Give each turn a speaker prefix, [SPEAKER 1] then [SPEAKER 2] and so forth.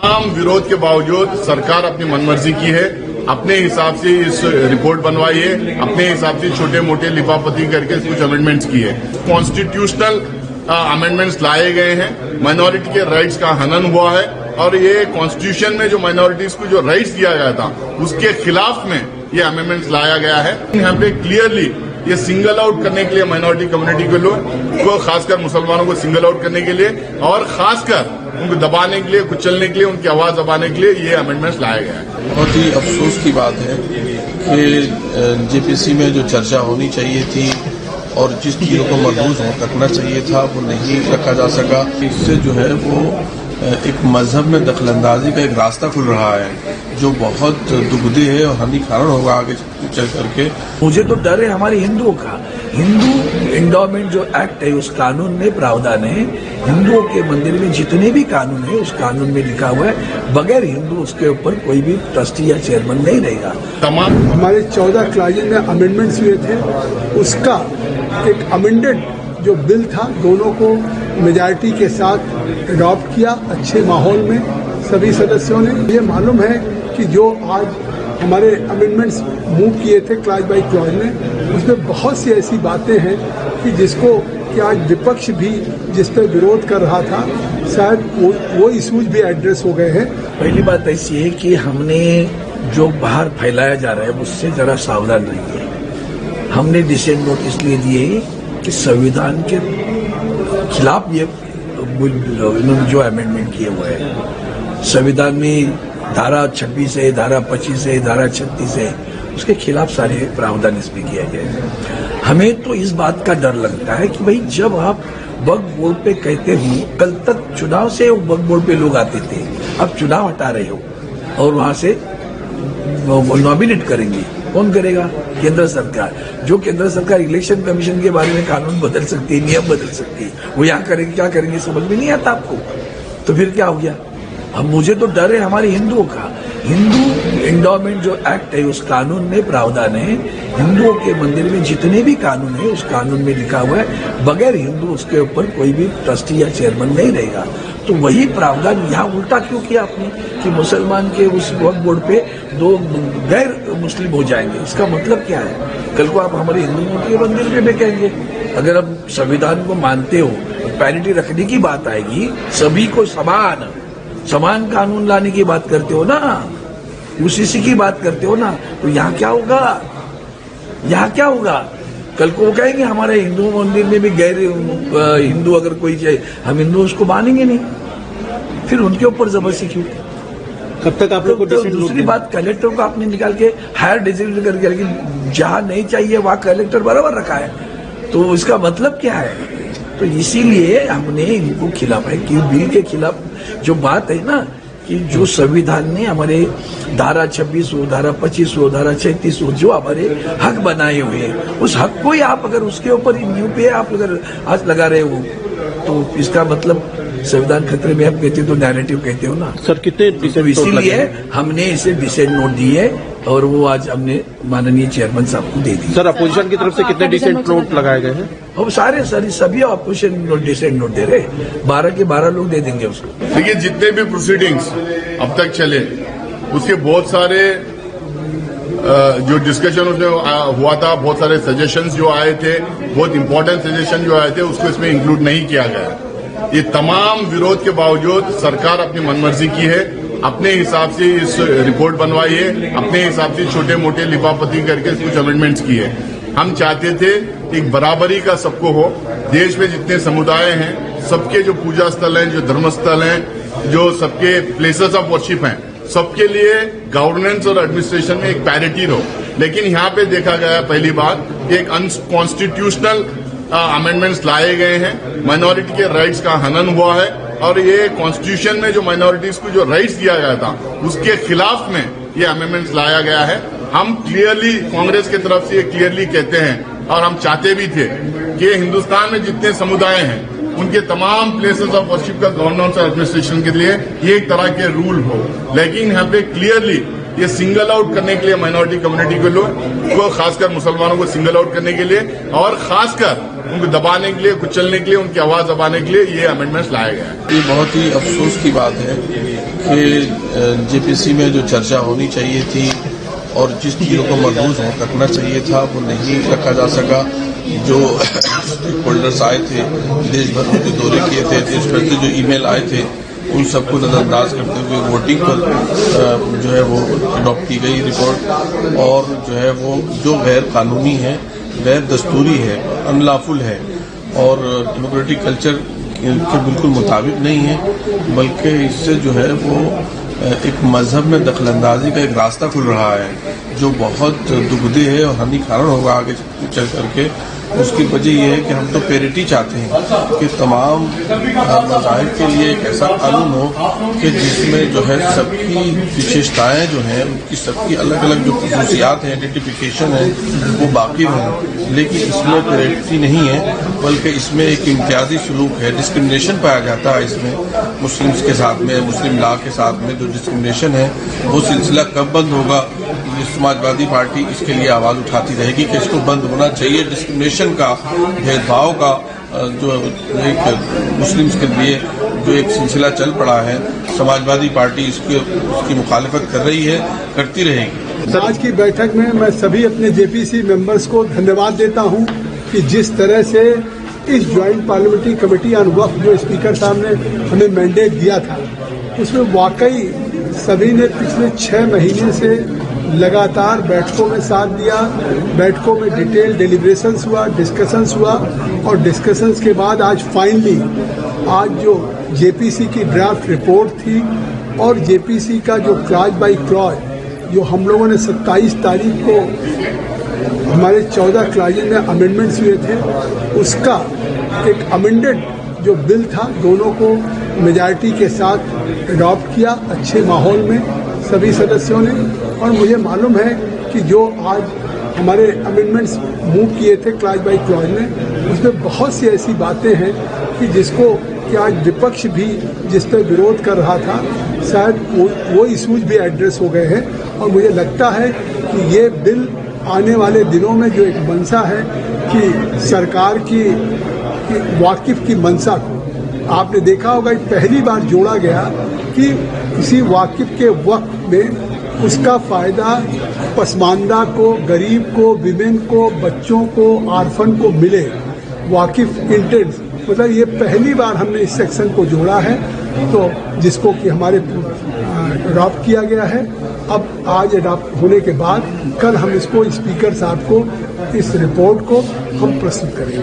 [SPEAKER 1] तमाम विरोध के बावजूद सरकार अपनी मनमर्जी की है, अपने हिसाब से इस रिपोर्ट बनवाई है, अपने हिसाब से छोटे मोटे लिफाफती करके कुछ अमेंडमेंट्स किए। कॉन्स्टिट्यूशनल अमेंडमेंट्स लाए गए हैं, माइनॉरिटी के राइट्स का हनन हुआ है और ये कॉन्स्टिट्यूशन में जो माइनॉरिटीज को जो राइट्स दिया गया था उसके खिलाफ में ये अमेंडमेंट्स लाया गया है। यहाँ पे क्लियरली ये सिंगल आउट करने के लिए माइनॉरिटी कम्युनिटी के लोग को, खासकर मुसलमानों को सिंगल आउट करने के लिए और खासकर उनको दबाने के लिए, कुचलने के लिए, उनकी आवाज दबाने के लिए ये अमेंडमेंट्स लाया गया है।
[SPEAKER 2] बहुत ही अफसोस की बात है कि जेपीसी में जो चर्चा होनी चाहिए थी और जिस चीजों को मलहूज रखना चाहिए था वो नहीं रखा जा सका। इससे जो है वो एक मजहब में दखलंदाजी का एक रास्ता खुल रहा है जो बहुत दुखदेह है और हानिकारक होगा आगे चल करके।
[SPEAKER 3] मुझे तो डर है हमारे हिंदुओं का। हिंदू एंडोमेंट जो एक्ट है उस कानून में प्रावधान है, हिंदुओं के मंदिर में जितने भी कानून है उस कानून में लिखा हुआ है बगैर हिंदू उसके ऊपर कोई भी ट्रस्टी या चेयरमैन नहीं रहेगा।
[SPEAKER 1] तमाम
[SPEAKER 4] हमारे 14 क्लाजेज में अमेंडमेंट्स हुए थे, उसका एक अमेंडेड जो बिल था दोनों को मेजॉरिटी के साथ अडॉप्ट किया अच्छे माहौल में सभी सदस्यों ने। ये मालूम है कि जो आज हमारे अमेंडमेंट्स मूव किए थे क्लॉज बाय क्लॉज में उसमें बहुत सी ऐसी बातें हैं कि जिसको कि आज विपक्ष भी जिस पर विरोध कर रहा था शायद वो इशूज भी एड्रेस हो गए हैं।
[SPEAKER 3] पहली बात ऐसी है कि हमने जो बाहर फैलाया जा रहा है उससे जरा सावधान रहिए। हमने डिसेंट नोटिस लिए दिए कि संविधान के खिलाफ ये इन्होंने जो अमेंडमेंट किए हुए हैं संविधान में धारा 26 है, धारा 25 है, धारा 36 है, उसके खिलाफ सारे प्रावधान इसमें किया गया है। हमें तो इस बात का डर लगता है कि भाई जब आप वक्फ बोर्ड पे कहते हो, कल तक चुनाव से वक्फ बोर्ड पे लोग आते थे, अब चुनाव हटा रहे हो और वहां से नॉमिनेट करेंगे, कौन करेगा? केंद्र सरकार। जो केंद्र सरकार इलेक्शन कमीशन के बारे में कानून बदल सकती है, नियम बदल सकती है, वो यहाँ करेंगे, क्या करेंगे समझ में नहीं आता आपको। तो फिर क्या हो गया? अब मुझे तो डर है हमारे हिंदुओं का। हिंदू एंडोमेंट जो एक्ट है उस कानून में प्रावधान है, हिंदुओं के मंदिर में जितने भी कानून है उस कानून में लिखा हुआ है बगैर हिंदू उसके ऊपर कोई भी ट्रस्टी या चेयरमैन नहीं रहेगा। तो वही प्रावधान यहाँ उल्टा क्यों किया आपने कि मुसलमान के उस वक्फ बोर्ड पे दो गैर मुस्लिम हो जाएंगे? इसका मतलब क्या है? कल को आप हमारे हिंदुओं के मंदिर में बेचेंगे। अगर आप संविधान को मानते हो, पैरिटी रखने की बात आएगी, सभी को समान कानून लाने की बात करते हो ना, उसी की बात करते हो ना, तो यहाँ क्या होगा? यहाँ क्या होगा? कल को वो कहेंगे हमारे हिंदू मंदिर में भी गैर हिंदू अगर कोई जाए, हम हिंदू उसको मानेंगे नहीं, फिर उनके ऊपर जबरदस्ती क्यों?
[SPEAKER 5] कब तक आप लोग को
[SPEAKER 3] तो दूसरी बात, कलेक्टर को आपने निकाल के हायर डिसीजन करके, लेकिन जहां नहीं चाहिए वहां कलेक्टर बराबर रखा है, तो इसका मतलब क्या है? तो इसीलिए हमने इनको खिलाफ है कि बिल के खिलाफ जो बात है ना कि जो संविधान ने हमारे धारा 26 हो, धारा 25 हो, धारा 36 हो, जो हमारे हक बनाए हुए हैं, उस हक को ही आप अगर उसके ऊपर न्यू पे आप अगर हाथ लगा रहे हो तो इसका मतलब संविधान खतरे में आप कहते हो तो नैरेटिव कहते हो ना
[SPEAKER 5] सर। कितने
[SPEAKER 3] तो इसीलिए हमने इसे डिसेंट नोट दिए और वो आज हमने माननीय चेयरमैन साहब को दे दी।
[SPEAKER 5] सर अपोजिशन की तरफ से कितने डिसेंट नोट लगाए गए हैं?
[SPEAKER 3] हम सभी अपोजिशन डिसेंट नोट दे रहे, 12 के 12 लोग दे देंगे उसको।
[SPEAKER 1] देखिए, जितने भी प्रोसीडिंग्स अब तक चले उसके बहुत सारे जो डिस्कशन उसमें हुआ था, बहुत सारे सजेशंस जो आए थे, बहुत इंपॉर्टेंट सजेशन जो आए थे, उसको इसमें इंक्लूड नहीं किया गया। ये तमाम विरोध के बावजूद सरकार अपनी मनमर्जी की है, अपने हिसाब से इस रिपोर्ट बनवाई है, अपने हिसाब से छोटे मोटे लिफाफती करके कुछ अमेंडमेंट्स किए। हम चाहते थे कि बराबरी का सबको हो, देश में जितने समुदाय हैं सबके जो पूजा स्थल हैं, जो धर्म स्थल हैं, जो सबके प्लेसेस ऑफ वर्शिप हैं, सबके लिए गवर्नेंस और एडमिनिस्ट्रेशन में एक पैरिटी हो। लेकिन यहाँ पे देखा गया पहली बार एक अनकॉन्स्टिट्यूशनल अमेंडमेंट्स लाए गए हैं, माइनॉरिटी के राइट्स का हनन हुआ है और ये कॉन्स्टिट्यूशन में जो माइनॉरिटीज को जो राइट्स दिया गया था उसके खिलाफ में ये अमेंडमेंट्स लाया गया है। हम क्लियरली कांग्रेस की तरफ से ये क्लियरली कहते हैं और हम चाहते भी थे कि हिंदुस्तान में जितने समुदाय हैं उनके तमाम प्लेसेस ऑफ वर्शिप का गवर्नेंस और एडमिनिस्ट्रेशन के लिए ये एक तरह के रूल हो। लेकिन यहाँ पे क्लियरली ये सिंगल आउट करने के लिए माइनॉरिटी कम्युनिटी के लोग को, खासकर मुसलमानों को सिंगल आउट करने के लिए और खासकर उनको दबाने के लिए, कुचलने के लिए, उनकी आवाज दबाने के लिए ये अमेंडमेंट्स लाया गया है।
[SPEAKER 2] ये बहुत ही अफसोस की बात है कि जेपीसी में जो चर्चा होनी चाहिए थी और जिस चीज़ों को मलहूज रखना चाहिए था वो नहीं रखा जा सका। जो स्टेक होल्डर्स आए थे, देश भर में जो दौरे किए थे, देश भर से जो ईमेल आए थे, उन सबको नजरअंदाज करते हुए वोटिंग पर जो है वो अडॉप्ट की गई रिपोर्ट, और जो है वो जो गैर कानूनी है, गैर दस्तूरी है, अनलॉफुल है और डेमोक्रेटिक कल्चर के बिल्कुल मुताबिक नहीं है, बल्कि इससे जो है वो एक मजहब में दखलंदाजी का एक रास्ता खुल रहा है जो बहुत दुखदेह है और हानिकारक होगा आगे चल करके। उसकी वजह यह है कि हम तो पेरिटी चाहते हैं कि तमाम मज़ाहिब के लिए एक ऐसा कानून हो कि जिसमें जो है सबकी विशेषताएं जो हैं, उनकी सबकी अलग अलग जो खसूसियात हैं, आइडेंटिफिकेशन है, वो बाकी हों। लेकिन इसमें पेरिटी नहीं है, बल्कि इसमें एक इम्तियाजी सलूक है, डिस्क्रिमिनेशन पाया जाता है इसमें मुस्लिम्स के साथ में, मुस्लिम लॉ के साथ में जो डिस्क्रिमिनेशन है वो सिलसिला कब बंद होगा। समाजवादी पार्टी इसके लिए आवाज़ उठाती रहेगी कि इसको बंद होना चाहिए। डिस्क्रिमिनेशन का, भेदभाव का जो एक मुस्लिम्स के लिए जो एक सिलसिला चल पड़ा है, समाजवादी पार्टी उसकी मुखालिफत कर रही है, करती रहेगी।
[SPEAKER 4] आज की बैठक में मैं सभी अपने जेपीसी मेंबर्स को धन्यवाद देता हूं कि जिस तरह से इस ज्वाइंट पार्लियामेंट्री कमेटी ऑन वक्फ जो स्पीकर साहब ने हमें मैंडेट दिया था, उसमें वाकई सभी ने पिछले 6 महीने से लगातार बैठकों में साथ दिया। बैठकों में डिटेल डेलिब्रेशंस हुआ, डिस्कशंस हुआ और डिस्कशंस के बाद आज फाइनली आज जो जेपीसी की ड्राफ्ट रिपोर्ट थी और जेपीसी का जो क्लॉज बाय क्लॉज जो हम लोगों ने 27 तारीख को हमारे 14 क्लॉजेज में अमेंडमेंट्स हुए थे, उसका एक अमेंडेड जो बिल था दोनों को मेजॉरिटी के साथ अडॉप्ट किया अच्छे माहौल में सभी सदस्यों ने। और मुझे मालूम है कि जो आज हमारे अमेंडमेंट्स मूव किए थे क्लॉज बाय क्लॉज में, उसमें बहुत सी ऐसी बातें हैं कि जिसको कि आज विपक्ष भी जिस पर विरोध कर रहा था, शायद वो इशूज भी एड्रेस हो गए हैं। और मुझे लगता है कि ये बिल आने वाले दिनों में जो एक मंशा है कि सरकार की वाकिफ की मंशा को आपने देखा होगा, पहली बार जोड़ा गया कि किसी वाकिफ के वक्त में उसका फ़ायदा पसमानदा को, गरीब को, विमेन को, बच्चों को, आर्फन को मिले। वाकिफ इंटेंट मतलब ये पहली बार हमने इस सेक्शन को जोड़ा है, तो जिसको कि हमारे अडॉप्ट किया गया है। अब आज अडॉप्ट होने के बाद कल हम इसको स्पीकर साहब को इस रिपोर्ट को हम प्रस्तुत करेंगे।